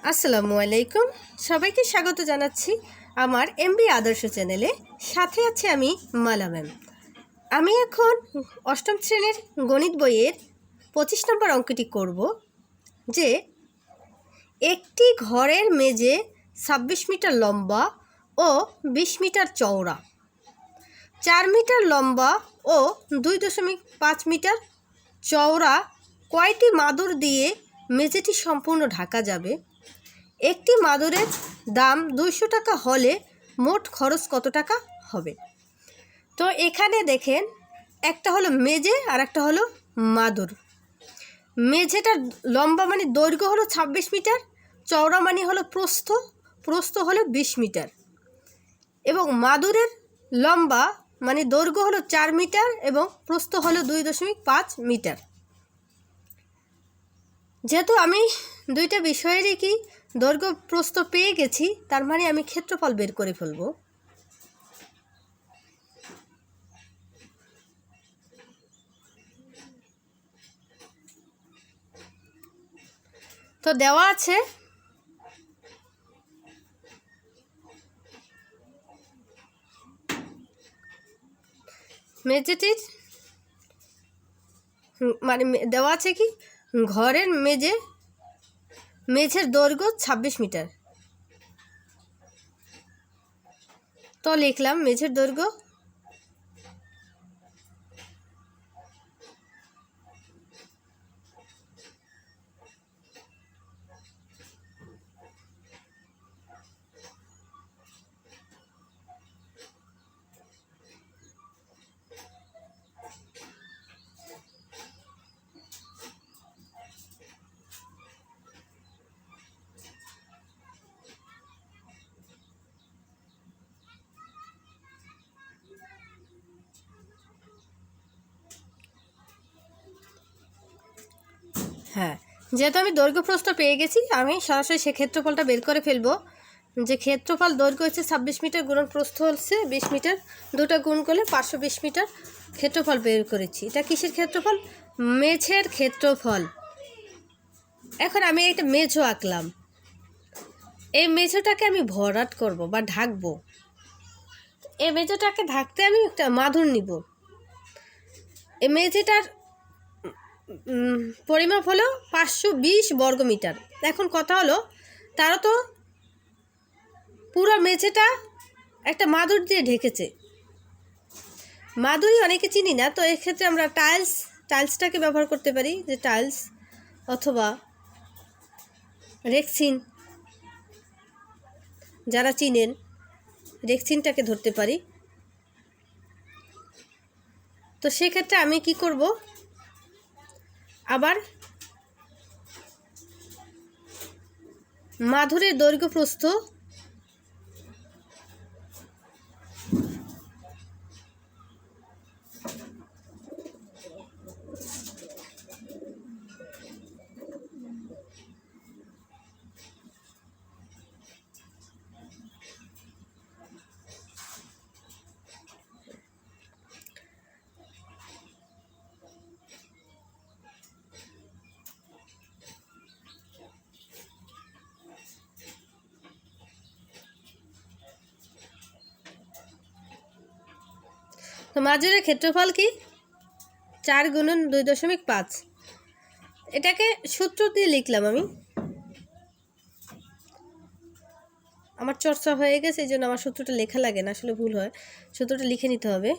আসসালামু আলাইকুম, সবাইকে স্বাগত জানাচ্ছি আমার এমবি আদর্শ চ্যানেলে। সাথে আছে আমি মালা ম্যাম। আমি এখন অষ্টম শ্রেণীর গণিত বইয়ের 25 নম্বর অঙ্কটি করব, যে একটি ঘরের মেঝে 26 মিটার লম্বা ও 20 মিটার চওড়া, 4 মিটার লম্বা ও 2.5 মিটার চওড়া কয়টি মাদুর দিয়ে মেঝেটি সম্পূর্ণ ঢাকা যাবে? একটি মাদুরের দাম 200 টাকা হলে মোট খরচ কত টাকা হবে? তো এখানে দেখেন, একটা হলো মেঝে আর একটা হলো মাদুর। মেঝেটার লম্বা মানে দৈর্ঘ্য হলো 26 মিটার, চওড়া মানে হলো প্রস্থ হলো 20 মিটার, এবং মাদুরের লম্বা মানে দৈর্ঘ্য হলো 4 মিটার এবং প্রস্থ হলো 2.5 মিটার। যেহেতু আমি দুইটা বিষয়েরই কি দৈর্ঘ্য প্রস্থ পেয়ে গেছি, তার মানে আমি ক্ষেত্রফল বের করে ফেলব। তো দেওয়া আছে মেঝেটির মানে দেওয়া আছে কি ঘরের মেঝের দৈর্ঘ্য 26 মিটার। তো লিখলাম মেঝের দৈর্ঘ্য হ্যাঁ, যেহেতু আমি দৈর্ঘ্য প্রস্থ পেয়ে গেছি, আমি সরাসরি সে ক্ষেত্রফলটা বের করে ফেলবো। যে ক্ষেত্রফল দৈর্ঘ্য হচ্ছে 26 মিটার গুণন প্রস্থ হচ্ছে 20 মিটার, দুটো গুণ করলে 520 মিটার ক্ষেত্রফল বের করেছি। এটা কিসের ক্ষেত্রফল? মেঝের ক্ষেত্রফল। এখন আমি একটা মেঝো আঁকলাম, এই মেঝোটাকে আমি ভরাট করব বা ঢাকবো। এই মেঝোটাকে ঢাকতে আমি একটা মাদুর নিব। এই মেঝেটার পরিমাপ হলো 520 বর্গমিটার। এখন কথা হলো, তারা তো পুরো মেঝেটা একটা মাদুর দিয়ে ঢেকেছে। মাদুরই অনেকে চিনি না, তো এক্ষেত্রে আমরা টাইলসটাকে ব্যবহার করতে পারি, যে টাইলস অথবা রেক্সিন, যারা চিনেন রেক্সিনটাকে ধরতে পারি। তো সেক্ষেত্রে আমি কি করব, আবার মাদুরের দৈর্ঘ্য প্রস্থ তো মাদুরের ক্ষেত্রফল কি 4 গুণন 2.5। এটাকে সূত্র দিয়ে লিখলাম আমি। আমার চর্চা হয়ে গেছে, এই জন্য আমার সূত্রটা লেখা লাগে না, আসলে ভুল হয়, সূত্রটা লিখে নিতে হবে।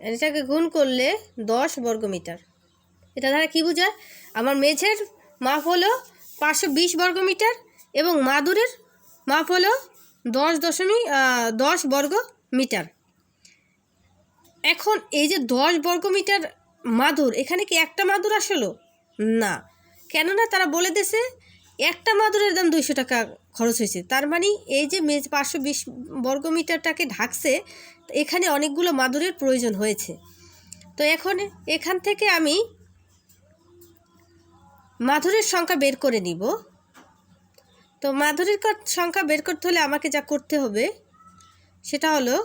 এটাকে গুণ করলে 10 বর্গমিটার। এটা দ্বারা কি বোঝায়? আমার মেঝের মাপ হলো 520 বর্গমিটার এবং মাদুরের মাপ হলো 10 বর্গ মিটার। এখন এই যে 10 বর্গমিটার মাদুর, এখানে কি একটা মাদুর আসলো না, কেননা তারা বলে দিয়েছে একটা মাদুরের দাম 200 টাকা খরচ হয়েছে। তার মানে এই যে 520 বর্গমিটারটাকে ঢাকছে, এখানে অনেকগুলো মাদুরের প্রয়োজন হয়েছে। তো এখান থেকে আমি মাদুরের সংখ্যা বের করে নিব। তো মাদুরের সংখ্যা বের করতে হলে আমাকে যা করতে হবে সেটা হলো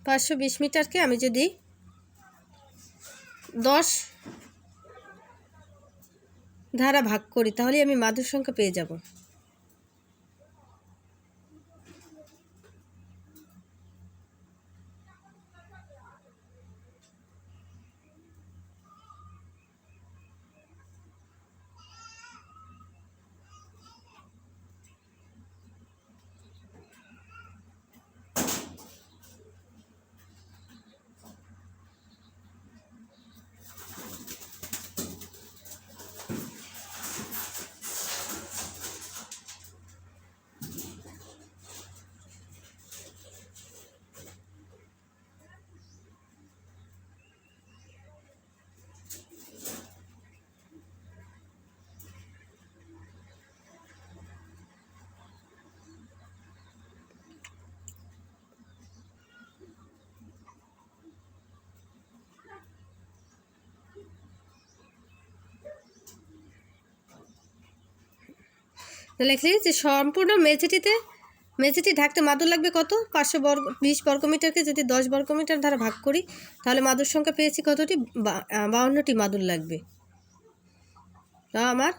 520 মিটারকে আমি যদি 10 ধারা ভাগ করি তাহলে আমি মাদুর সংখ্যা পেয়ে যাব। লিখলি যে সম্পূর্ণ মেঝেটি ঢাকতে মাদুর লাগবে কত? 520 বর্গমিটারকে যদি 10 বর্গমিটার দ্বারা ভাগ করি তাহলে মাদুর সংখ্যা পেয়েছি কতটি? 52টি মাদুর লাগবে। তা আমার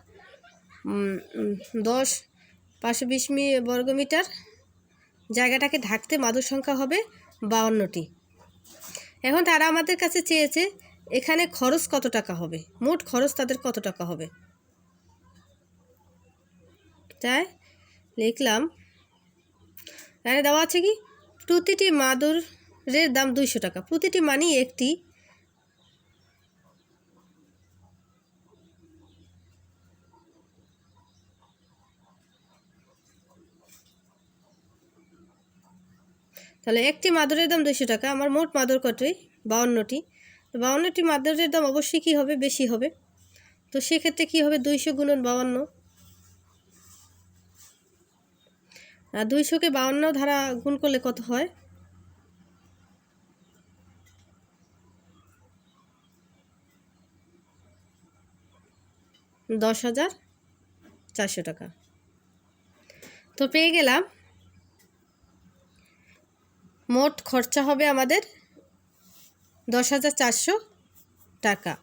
520 বর্গমিটার জায়গাটাকে ঢাকতে মাদুর সংখ্যা হবে 52টি। এখন তারা আমাদের কাছে চেয়েছে এখানে খরচ কত টাকা হবে, মোট খরচ তাদের কত টাকা হবে। তাই লিখলাম, এখানে দেওয়া আছে কি প্রতিটি মাদুরের দাম 200 টাকা। প্রতিটি মানেই একটি, তাহলে একটি মাদুরের দাম 200 টাকা। আমার মোট মাদুর কতই? 52টি। 52টি মাদুরের দাম অবশ্যই কী হবে? বেশি হবে। তো সেক্ষেত্রে কী হবে? 200 গুণন 52। আর 200কে 52 ধারা গুণ করলে কত হয়? 10,400 টাকা। তো পেয়ে গেলাম মোট খরচা হবে আমাদের 10,400 টাকা।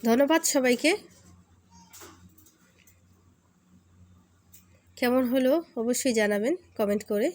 ধন্যবাদ সবাইকে। কেমন হলো অবশ্যই জানাবেন কমেন্ট করে।